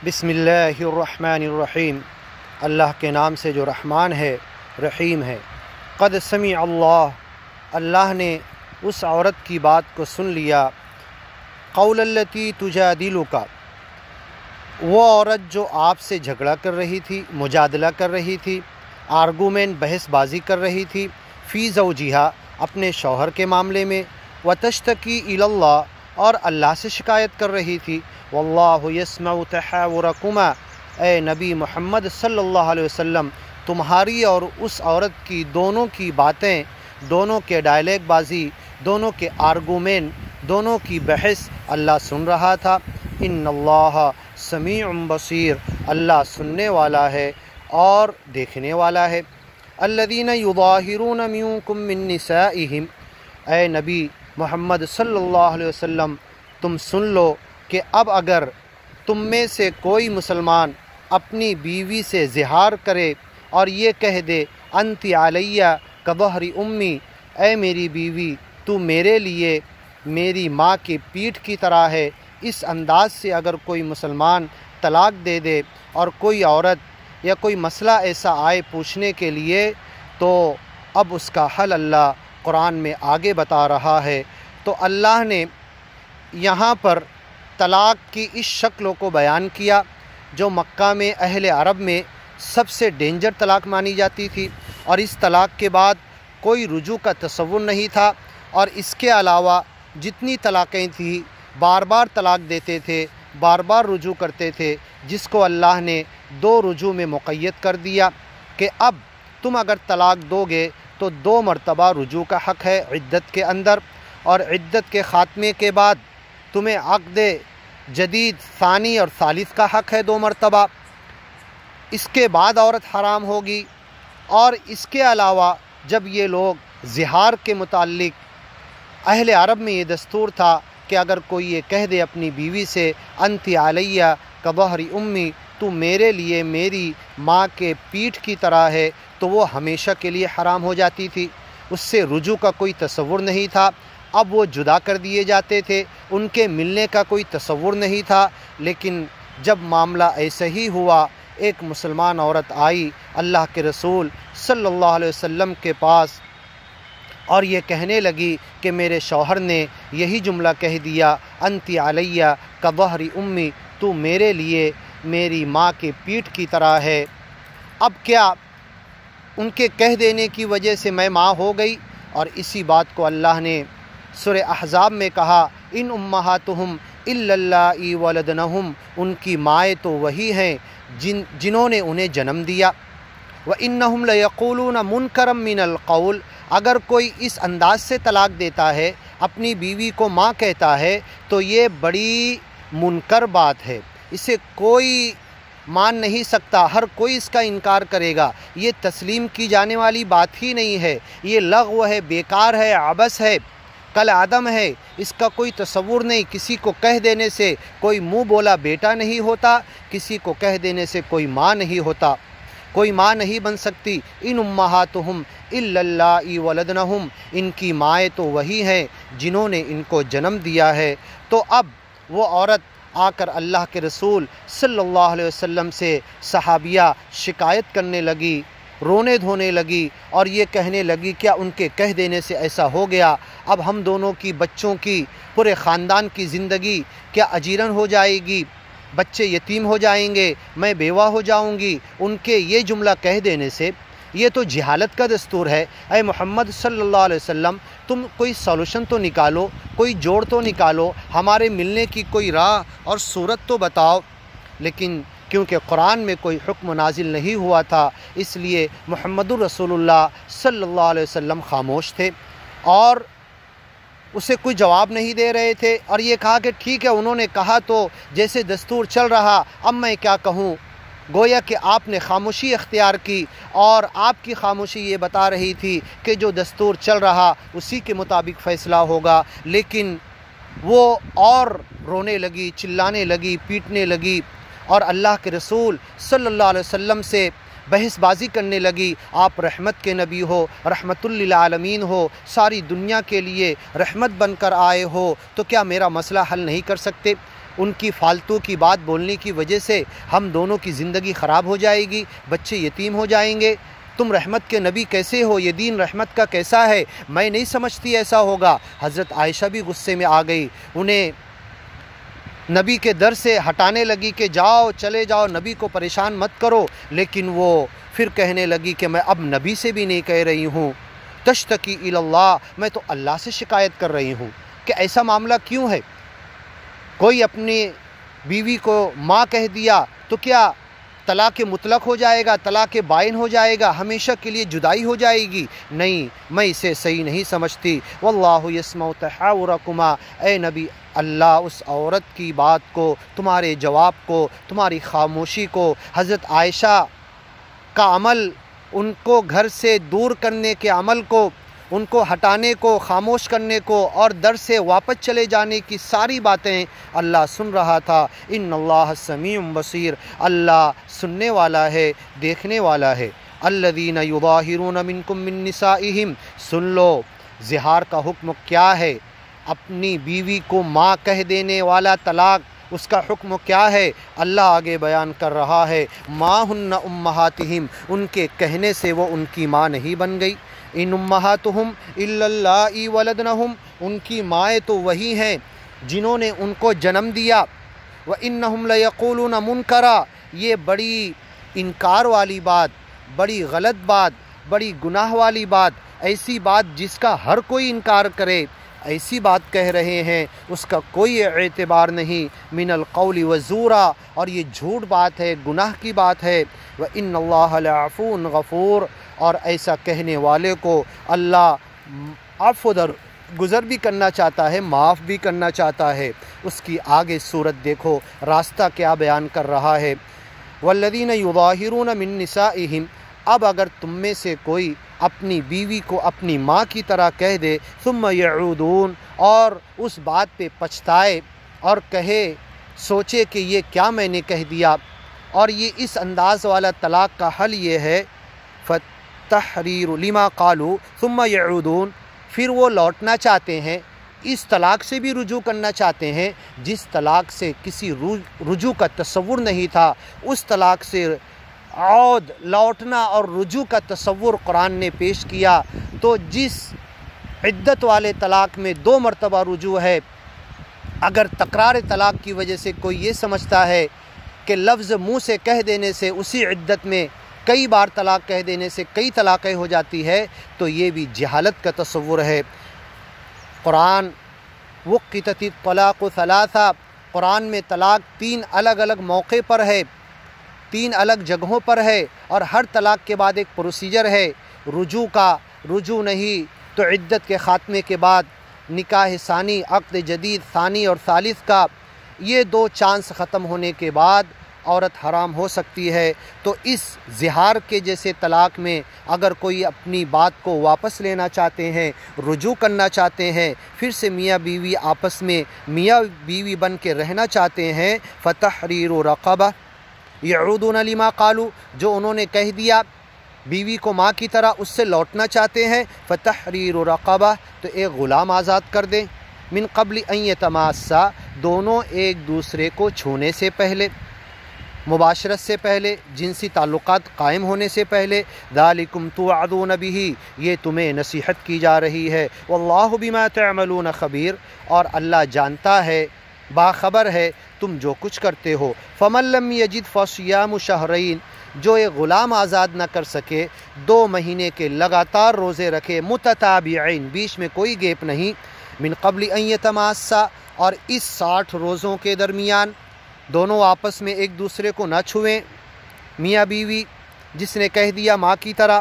بسم اللہ الرحمن الرحیم، اللہ کے نام سے جو رحمان ہے رحیم ہے۔ قد سمع اللہ نے اس عورت کی بات کو سن لیا، قول التی تجادلک، وہ عورت جو آپ سے جھگڑا کر رہی تھی، مجادلہ کر رہی تھی، آرگومنٹ بحث بازی کر رہی تھی، فی زوجہا، اپنے شوہر کے معاملے میں، وتشتکی الی اللہ، اور اللہ سے شکایت کر رہی تھی، واللہ یسمع تحاورکما، اے نبی محمد صلی اللہ علیہ وسلم، تمہاری اور اس عورت کی دونوں کی باتیں، دونوں کے ڈائلیگ بازی، دونوں کے آرگومنٹ، دونوں کی بحث اللہ سن رہا تھا۔ ان اللہ سمیع بصیر، اللہ سننے والا ہے اور دیکھنے والا ہے۔ الذین یظاہرون منکم من نسائہم، اے نبی محمد صلی اللہ علیہ وسلم، تم سن لو کہ اب اگر تم میں سے کوئی مسلمان اپنی بیوی سے زہار کرے اور یہ کہہ دے انتی علیہ کظہر امی، اے میری بیوی تو میرے لیے میری ماں کی پیٹھ کی طرح ہے، اس انداز سے اگر کوئی مسلمان طلاق دے دے اور کوئی عورت یا کوئی مسئلہ ایسا آئے پوچھنے کے لیے، تو اب اس کا حل اللہ قرآن میں آگے بتا رہا ہے۔ تو اللہ نے یہاں پر طلاق کی اس شکلوں کو بیان کیا جو مکہ میں اہل عرب میں سب سے ڈینجر طلاق مانی جاتی تھی، اور اس طلاق کے بعد کوئی رجوع کا تصور نہیں تھا، اور اس کے علاوہ جتنی طلاقیں تھیں بار بار طلاق دیتے تھے، بار بار رجوع کرتے تھے، جس کو اللہ نے 2 رجوع میں مقید کر دیا کہ اب تم اگر طلاق دو گے تو 2 مرتبہ رجوع کا حق ہے عدت کے اندر، اور عدت کے خاتمے کے بعد تمہیں عقد جدید ثانی اور ثالث کا حق ہے 2 مرتبہ، اس کے بعد عورت حرام ہوگی۔ اور اس کے علاوہ جب یہ لوگ زہار کے متعلق اہل عرب میں یہ دستور تھا کہ اگر کوئی یہ کہہ دے اپنی بیوی سے انتی علیہ کظہر امی، تو میرے لیے میری ماں کے پیٹھ کی طرح ہے، تو وہ ہمیشہ کے لیے حرام ہو جاتی تھی، اس سے رجوع کا کوئی تصور نہیں تھا۔ اب وہ جدا کر دیے جاتے تھے، ان کے ملنے کا کوئی تصور نہیں تھا۔ لیکن جب معاملہ ایسا ہی ہوا، ایک مسلمان عورت آئی اللہ کے رسول صلی اللہ علیہ وسلم کے پاس اور یہ کہنے لگی کہ میرے شوہر نے یہی جملہ کہہ دیا انتی علیہ کظہر امی، تو میرے لیے میری ماں کے پیٹھ کی طرح ہے۔ اب کیا ان کے کہہ دینے کی وجہ سے میں ماں ہو گئی؟ اور اسی بات کو اللہ نے سورہ احزاب میں کہا ان امہاتہم الا اللائی ولدنہم، ان کی مائیں تو وہی ہیں جنہوں نے انہیں جنم دیا۔ وَإِنَّهُمْ لَيَقُولُونَ مُنْكَرًا مِّنَ الْقَوْلِ، اگر کوئی اس انداز سے طلاق دیتا ہے، اپنی بیوی کو ماں کہتا ہے، تو یہ بڑی منکر بات ہے، اسے کوئی مان نہیں سکتا، ہر کوئی اس کا انکار کرے گا، یہ تسلیم کی جانے والی بات ہی نہیں ہے، یہ لغو ہے، بیکار ہے، عبث ہے، کل عدم ہے، اس کا کوئی تصور نہیں۔ کسی کو کہہ دینے سے کوئی منہ بولا بیٹا نہیں ہوتا، کسی کو کہہ دینے سے کوئی ماں نہیں ہوتا، کوئی ماں نہیں بن سکتی۔ ان امہاتہم الا اللائی ولدنہم، ان کی مائیں تو وہی ہیں جنہوں نے ان کو جنم دیا ہے۔ تو اب وہ عورت آ کر اللہ کے رسول صلی اللہ علیہ وسلم سے صحابیہ شکایت کرنے لگی، رونے دھونے لگی، اور یہ کہنے لگی کیا ان کے کہہ دینے سے ایسا ہو گیا، اب ہم دونوں کی، بچوں کی، پورے خاندان کی زندگی کیا اجیرن ہو جائے گی، بچے یتیم ہو جائیں گے، میں بیوہ ہو جاؤں گی ان کے یہ جملہ کہہ دینے سے؟ یہ تو جہالت کا دستور ہے۔ اے محمد صلی اللہ علیہ وسلم، تم کوئی سولوشن تو نکالو، کوئی جوڑ تو نکالو، ہمارے ملنے کی کوئی راہ اور صورت تو بتاؤ۔ لیکن کیونکہ قرآن میں کوئی حکم نازل نہیں ہوا تھا، اس لیے محمد الرسول اللہ صلی اللہ علیہ وسلم خاموش تھے اور اسے کوئی جواب نہیں دے رہے تھے، اور یہ کہا کہ ٹھیک ہے، انہوں نے کہا تو جیسے دستور چل رہا، اب میں کیا کہوں۔ گویا کہ آپ نے خاموشی اختیار کی، اور آپ کی خاموشی یہ بتا رہی تھی کہ جو دستور چل رہا اسی کے مطابق فیصلہ ہوگا۔ لیکن وہ اور رونے لگی، چلانے لگی، پیٹنے لگی، اور اللہ کے رسول صلی اللہ علیہ وسلم سے بحث بازی کرنے لگی۔ آپ رحمت کے نبی ہو، رحمت للعالمین ہو، ساری دنیا کے لیے رحمت بن کر آئے ہو، تو کیا میرا مسئلہ حل نہیں کر سکتے؟ ان کی فالتو کی بات بولنے کی وجہ سے ہم دونوں کی زندگی خراب ہو جائے گی، بچے یتیم ہو جائیں گے۔ تم رحمت کے نبی کیسے ہو؟ یہ دین رحمت کا کیسا ہے؟ میں نہیں سمجھتی ایسا ہوگا۔ حضرت عائشہ بھی غصے میں آ گئی، انہیں نبی کے در سے ہٹانے لگی کہ جاؤ چلے جاؤ، نبی کو پریشان مت کرو، لیکن وہ پھر کہنے لگی کہ میں اب نبی سے بھی نہیں کہہ رہی ہوں، تشتکی الی اللہ، میں تو اللہ سے شکایت کر رہی ہوں کہ ایسا معاملہ کیوں ہے؟ کوئی اپنی بیوی کو ماں کہہ دیا تو کیا طلاق مطلق ہو جائے گا، طلاق بائن ہو جائے گا، ہمیشہ کے لیے جدائی ہو جائے گی؟ نہیں، میں اسے صحیح نہیں سمجھتی۔ واللہ یسمع تحاورکما، اے نبی اللہ اس عورت کی بات کو، تمہارے جواب کو، تمہاری خاموشی کو، حضرت عائشہ کا عمل، ان کو گھر سے دور کرنے کے عمل کو، ان کو ہٹانے کو، خاموش کرنے کو اور در سے واپس چلے جانے کی ساری باتیں اللہ سن رہا تھا۔ ان اللہ سمیع بصیر، اللہ سننے والا ہے، دیکھنے والا ہے۔ الذین یظاہرون منکم من نسائہم، سن لو زہار کا حکم کیا ہے، اپنی بیوی کو ماں کہہ دینے والا طلاق، اس کا حکم کیا ہے؟ اللہ آگے بیان کر رہا ہے، ما ہن امہاتہم، ان کے کہنے سے وہ ان کی ماں نہیں بن گئی۔ ان امہاتہم الا اللائی ولدنہم، ان کی مائیں تو وہی ہیں جنہوں نے ان کو جنم دیا۔ وانہم لیقولون منکرا، یہ بڑی انکار والی بات، بڑی غلط بات، بڑی گناہ والی بات، ایسی بات جس کا ہر کوئی انکار کرے، ایسی بات کہہ رہے ہیں، اس کا کوئی اعتبار نہیں۔ من القول وزورا، اور یہ جھوٹ بات ہے، گناہ کی بات ہے۔ وَإِنَّ اللَّهَ لَعَفُوٌّ غَفُورٌ، اور ایسا کہنے والے کو اللہ عفو گزر بھی کرنا چاہتا ہے، معاف بھی کرنا چاہتا ہے۔ اس کی آگے صورت دیکھو، راستہ کیا بیان کر رہا ہے۔ وَالَّذِينَ يُظَاهِرُونَ مِن نِّسَائِهِمْ، اب اگر تم میں سے کوئی اپنی بیوی کو اپنی ماں کی طرح کہہ دے، ثم یعودون، اور اس بات پہ پچھتائے اور کہے، سوچے کہ یہ کیا میں نے کہہ دیا، اور یہ اس انداز والا طلاق کا حل یہ ہے، فتحریر لما قالوا ثم یعودون، پھر وہ لوٹنا چاہتے ہیں، اس طلاق سے بھی رجوع کرنا چاہتے ہیں جس طلاق سے کسی رجوع کا تصور نہیں تھا، اس طلاق سے عود، لوٹنا اور رجوع کا تصور قرآن نے پیش کیا۔ تو جس عدت والے طلاق میں 2 مرتبہ رجوع ہے، اگر تکرار طلاق کی وجہ سے کوئی یہ سمجھتا ہے کہ لفظ منہ سے کہہ دینے سے اسی عدت میں کئی بار طلاق کہہ دینے سے کئی طلاقیں ہو جاتی ہے، تو یہ بھی جہالت کا تصور ہے۔ قرآن وقتت الطلاق ثلاثہ، قرآن میں طلاق 3 الگ الگ موقع پر ہے، 3 الگ جگہوں پر ہے، اور ہر طلاق کے بعد ایک پروسیجر ہے رجوع کا۔ رجوع نہیں تو عدت کے خاتمے کے بعد نکاح ثانی، عقد جدید ثانی اور ثالث کا، یہ 2 چانس ختم ہونے کے بعد عورت حرام ہو سکتی ہے۔ تو اس زہار کے جیسے طلاق میں اگر کوئی اپنی بات کو واپس لینا چاہتے ہیں، رجوع کرنا چاہتے ہیں، پھر سے میاں بیوی آپس میں میاں بیوی بن کے رہنا چاہتے ہیں، فتحریر رقبہ، یعودون لما قالوا، جو انہوں نے کہہ دیا بیوی کو ماں کی طرح، اس سے لوٹنا چاہتے ہیں، فتحریر رقبہ، تو ایک غلام آزاد کر دیں، من قبل ان یتماسا، دونوں ایک دوسرے کو چھونے سے پہلے، مباشرت سے پہلے، جنسی تعلقات قائم ہونے سے پہلے، ذالکم توعدون بہ، یہ تمہیں نصیحت کی جا رہی ہے، واللہ بما تعملون خبیر، اور اللہ جانتا ہے، باخبر ہے تم جو کچھ کرتے ہو۔ فمن لم یجد فصیام شہرین، جو ایک غلام آزاد نہ کر سکے، 2 مہینے کے لگاتار روزے رکھے، متتابعین، بیچ میں کوئی گیپ نہیں، من قبل ان یتماسا، اور اس 60 روزوں کے درمیان دونوں آپس میں ایک دوسرے کو نہ چھوئیں، میاں بیوی جس نے کہہ دیا ماں کی طرح۔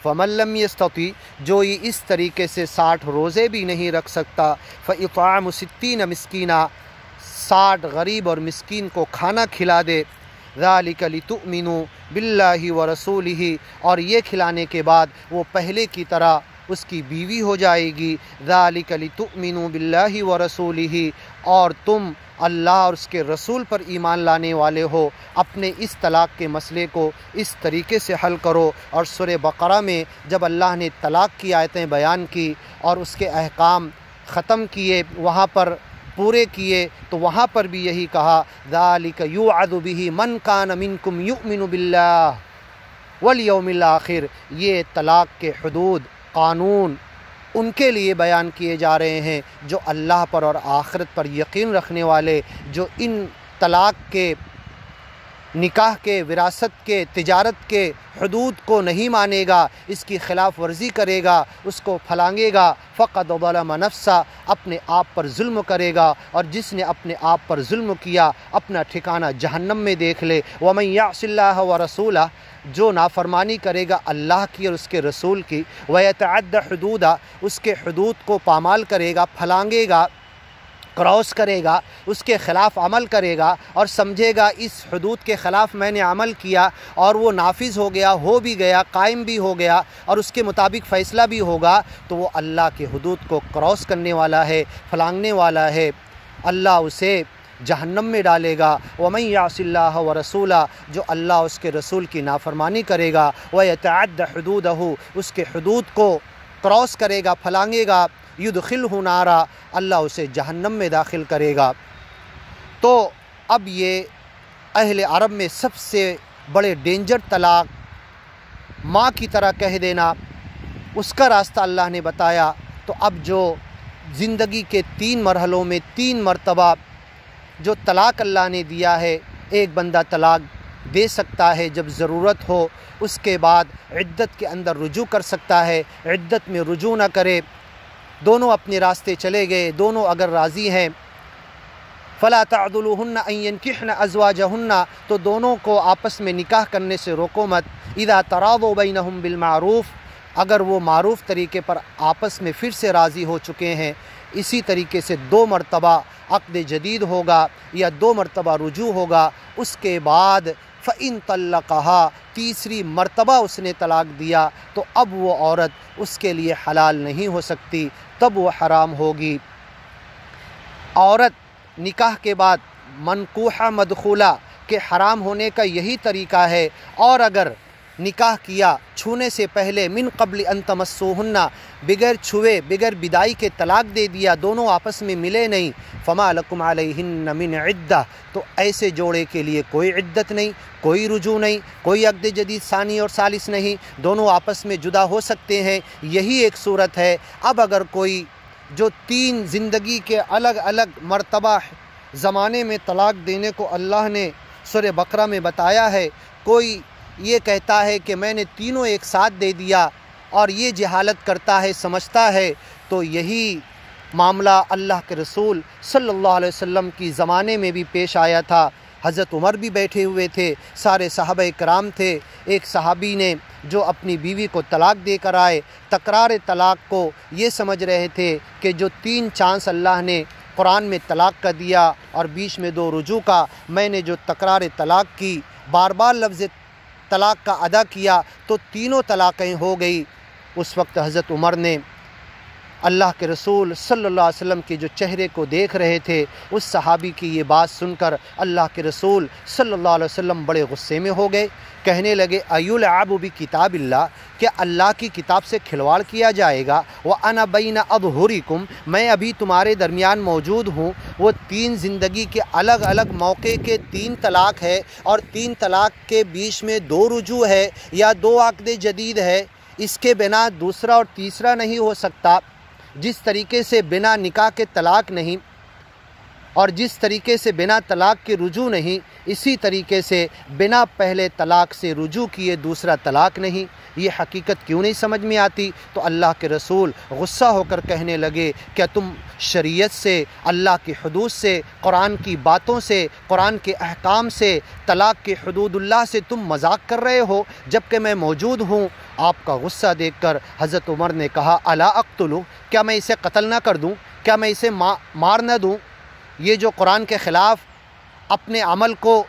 فمن لم یستطیع، جو یہ اس طریقے سے 60 روزے بھی نہیں رکھ سکتا، فاطعام 60 مسکینہ، 60 غریب اور مسکین کو کھانا کھلا دے، ذالک لتؤمنوا باللہ ورسولہ، اور یہ کھلانے کے بعد وہ پہلے کی طرح اس کی بیوی ہو جائے گی، ذالک لتؤمنوا باللہ ورسولہ، اور تم اللہ اور اس کے رسول پر ایمان لانے والے ہو، اپنے اس طلاق کے مسئلے کو اس طریقے سے حل کرو۔ اور سورہ بقرہ میں جب اللہ نے طلاق کی آیتیں بیان کی اور اس کے احکام ختم کیے، وہاں پر پورے کیے تو وہاں پر بھی یہی کہا ذالک یوعظ بہ من کان منکم یؤمن باللہ والیوم الآخر۔ یہ طلاق کے حدود قانون ان کے لیے بیان کیے جا رہے ہیں جو اللہ پر اور آخرت پر یقین رکھنے والے، جو ان طلاق کے، نکاح کے، وراثت کے، تجارت کے حدود کو نہیں مانے گا، اس کی خلاف ورزی کرے گا، اس کو پھلانگے گا، فقد ظلم نفسہ، اپنے آپ پر ظلم کرے گا، اور جس نے اپنے آپ پر ظلم کیا اپنا ٹھکانہ جہنم میں دیکھ لے۔ ومن یعص اللہ ورسولہ، جو نافرمانی کرے گا اللہ کی اور اس کے رسول کی، ویتعد حدودہ، اس کے حدود کو پامال کرے گا، پھلانگے گا، کراس کرے گا، اس کے خلاف عمل کرے گا اور سمجھے گا اس حدود کے خلاف میں نے عمل کیا اور وہ نافذ ہو گیا، ہو بھی گیا، قائم بھی ہو گیا اور اس کے مطابق فیصلہ بھی ہوگا، تو وہ اللہ کے حدود کو کراس کرنے والا ہے، پھلانگنے والا ہے، اللہ اسے جہنم میں ڈالے گا۔ ومن یعص اللہ ورسولہ، جو اللہ اس کے رسول کی نافرمانی کرے گا، ویتعد حدودہ، اس کے حدود کو کراس کرے گا، پھلانگے گا، یدخلہ نارا، اللہ اسے جہنم میں داخل کرے گا۔ تو اب یہ اہل عرب میں سب سے بڑے ڈینجر طلاق، ماں کی طرح کہہ دینا، اس کا راستہ اللہ نے بتایا۔ تو اب جو زندگی کے 3 مرحلوں میں 3 مرتبہ جو طلاق اللہ نے دیا ہے، ایک بندہ طلاق دے سکتا ہے جب ضرورت ہو، اس کے بعد عدت کے اندر رجوع کر سکتا ہے، عدت میں رجوع نہ کرے، دونوں اپنے راستے چلے گئے، دونوں اگر راضی ہیں، فلا تعضلوہن ان ینکحن ازواجہن، تو دونوں کو آپس میں نکاح کرنے سے روکو مت، اذا تراضوا بینہم بالمعروف، اگر وہ معروف طریقے پر آپس میں پھر سے راضی ہو چکے ہیں، اسی طریقے سے 2 مرتبہ عقد جدید ہوگا یا 2 مرتبہ رجوع ہوگا، اس کے بعد فَإِن طَلَّقَهَا، تیسری مرتبہ اس نے طلاق دیا تو اب وہ عورت اس کے لیے حلال نہیں ہو سکتی، تب وہ حرام ہوگی۔ عورت نکاح کے بعد منکوحہ مدخولہ کے حرام ہونے کا یہی طریقہ ہے، اور اگر نکاح کیا چھونے سے پہلے من قبل ان تمسوہن، بغیر چھوئے، بغیر بدائی کے طلاق دے دیا، دونوں آپس میں ملے نہیں، فما لکم علیہن من عدہ، تو ایسے جوڑے کے لیے کوئی عدت نہیں، کوئی رجوع نہیں، کوئی عقد جدید ثانی اور ثالث نہیں، دونوں آپس میں جدا ہو سکتے ہیں، یہی ایک صورت ہے۔ اب اگر کوئی جو 3 زندگی کے الگ الگ مرتبہ زمانے میں طلاق دینے کو اللہ نے سورہ بقرہ میں بتایا ہے، کوئی یہ کہتا ہے کہ میں نے تینوں ایک ساتھ دے دیا اور یہ جہالت کرتا ہے، سمجھتا ہے، تو یہی معاملہ اللہ کے رسول صلی اللہ علیہ وسلم کی زمانے میں بھی پیش آیا تھا۔ حضرت عمر بھی بیٹھے ہوئے تھے، سارے صحابہ کرام تھے، ایک صحابی نے جو اپنی بیوی کو طلاق دے کر آئے، تکرار طلاق کو یہ سمجھ رہے تھے کہ جو 3 چانس اللہ نے قرآن میں طلاق کا دیا اور بیچ میں 2 رجوع کا، میں نے جو تکرار طلاق کی، بار بار لفظ طلاق کا ادا کیا تو تینوں طلاقیں ہو گئی۔ اس وقت حضرت عمر نے اللہ کے رسول صلی اللہ علیہ وسلم کے جو چہرے کو دیکھ رہے تھے، اس صحابی کی یہ بات سن کر اللہ کے رسول صلی اللہ علیہ وسلم بڑے غصے میں ہو گئے، کہنے لگے ایلعب بکتاب اللہ، کہ اللہ کی کتاب سے کھلواڑ کیا جائے گا، وَأَنَا بَيْنَ أَظْهُرِكُمْ، میں ابھی تمہارے درمیان موجود ہوں۔ وہ 3 زندگی کے الگ الگ موقع کے 3 طلاق ہے، اور 3 طلاق کے بیچ میں 2 رجوع ہے یا 2 عقد جدید ہے، اس کے بنا دوسرا اور تیسرا نہیں ہو سکتا۔ جس طریقے سے بنا نکاح کے طلاق نہیں اور جس طریقے سے بنا طلاق کے رجوع نہیں، اسی طریقے سے بنا پہلے طلاق سے رجوع کیے دوسرا طلاق نہیں۔ یہ حقیقت کیوں نہیں سمجھ میں آتی؟ تو اللہ کے رسول غصہ ہو کر کہنے لگے، کیا تم شریعت سے، اللہ کی حدود سے، قرآن کی باتوں سے، قرآن کے احکام سے، طلاق کے حدود اللہ سے تم مذاق کر رہے ہو جبکہ میں موجود ہوں؟ آپ کا غصہ دیکھ کر حضرت عمر نے کہا، الا اقتلو، کیا میں اسے قتل نہ کر دوں؟ کیا میں اسے مار نہ دوں؟ یہ جو قرآن کے خلاف اپنے عمل کو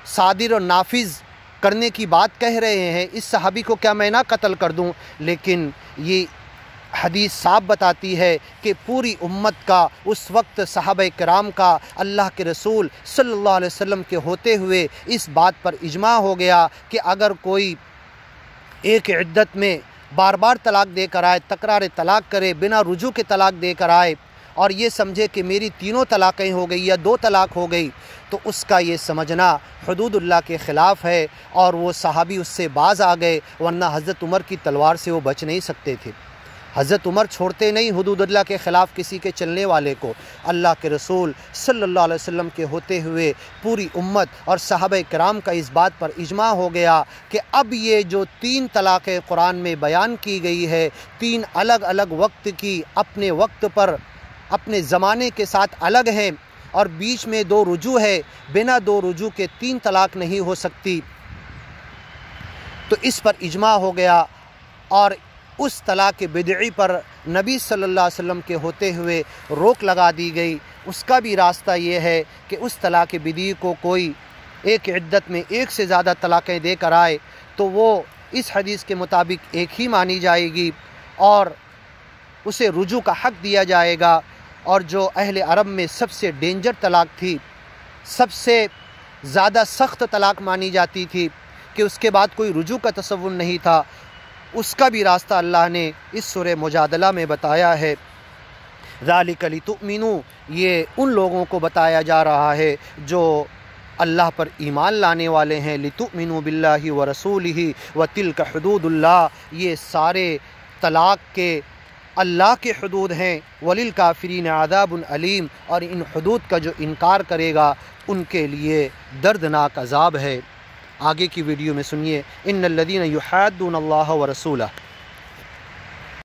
صادر اور نافذ کرنے کی بات کہہ رہے ہیں، اس صحابی کو کیا میں نہ قتل کر دوں؟ لیکن یہ حدیث صاحب بتاتی ہے کہ پوری امت کا، اس وقت صحابہ کرام کا، اللہ کے رسول صلی اللہ علیہ وسلم کے ہوتے ہوئے اس بات پر اجماع ہو گیا کہ اگر کوئی ایک عدت میں بار بار طلاق دے کر آئے، تکرار طلاق کرے، بنا رجوع کے طلاق دے کر آئے، اور یہ سمجھے کہ میری تینوں طلاقیں ہو گئی یا 2 طلاق ہو گئی، تو اس کا یہ سمجھنا حدود اللہ کے خلاف ہے، اور وہ صحابی اس سے باز آ گئے، ورنہ حضرت عمر کی تلوار سے وہ بچ نہیں سکتے تھے۔ حضرت عمر چھوڑتے نہیں حدود اللہ کے خلاف کسی کے چلنے والے کو۔ اللہ کے رسول صلی اللہ علیہ وسلم کے ہوتے ہوئے پوری امت اور صحابہ کرام کا اس بات پر اجماع ہو گیا کہ اب یہ جو 3 طلاقیں قرآن میں بیان کی گئی ہے، 3 الگ الگ وقت کی، اپنے وقت پر اپنے زمانے کے ساتھ الگ ہیں، اور بیچ میں 2 رجوع ہے، بنا 2 رجوع کے 3 طلاق نہیں ہو سکتی، تو اس پر اجماع ہو گیا۔ اور اس طلاق بدعی پر نبی صلی اللہ علیہ وسلم کے ہوتے ہوئے روک لگا دی گئی۔ اس کا بھی راستہ یہ ہے کہ اس طلاق بدعی کو کوئی ایک عدت میں 1 سے زیادہ طلاقیں دے کر آئے تو وہ اس حدیث کے مطابق ایک ہی مانی جائے گی، اور اسے رجوع کا حق دیا جائے گا۔ اور جو اہل عرب میں سب سے ڈینجر طلاق تھی، سب سے زیادہ سخت طلاق مانی جاتی تھی کہ اس کے بعد کوئی رجوع کا تصور نہیں تھا، اس کا بھی راستہ اللہ نے اس سورہ مجادلہ میں بتایا ہے۔ ذالک لتؤمنوا، یہ ان لوگوں کو بتایا جا رہا ہے جو اللہ پر ایمان لانے والے ہیں۔ لتؤمنوا باللہ ورسولہ وتلک حدود اللہ، یہ سارے طلاق کے اللہ کے حدود ہیں۔ وللکافرین عذاب علیم، اور ان حدود کا جو انکار کرے گا ان کے لیے دردناک عذاب ہے۔ آگے کی ویڈیو میں سنیے، ان الذین یحادون اللہ ورسولہ۔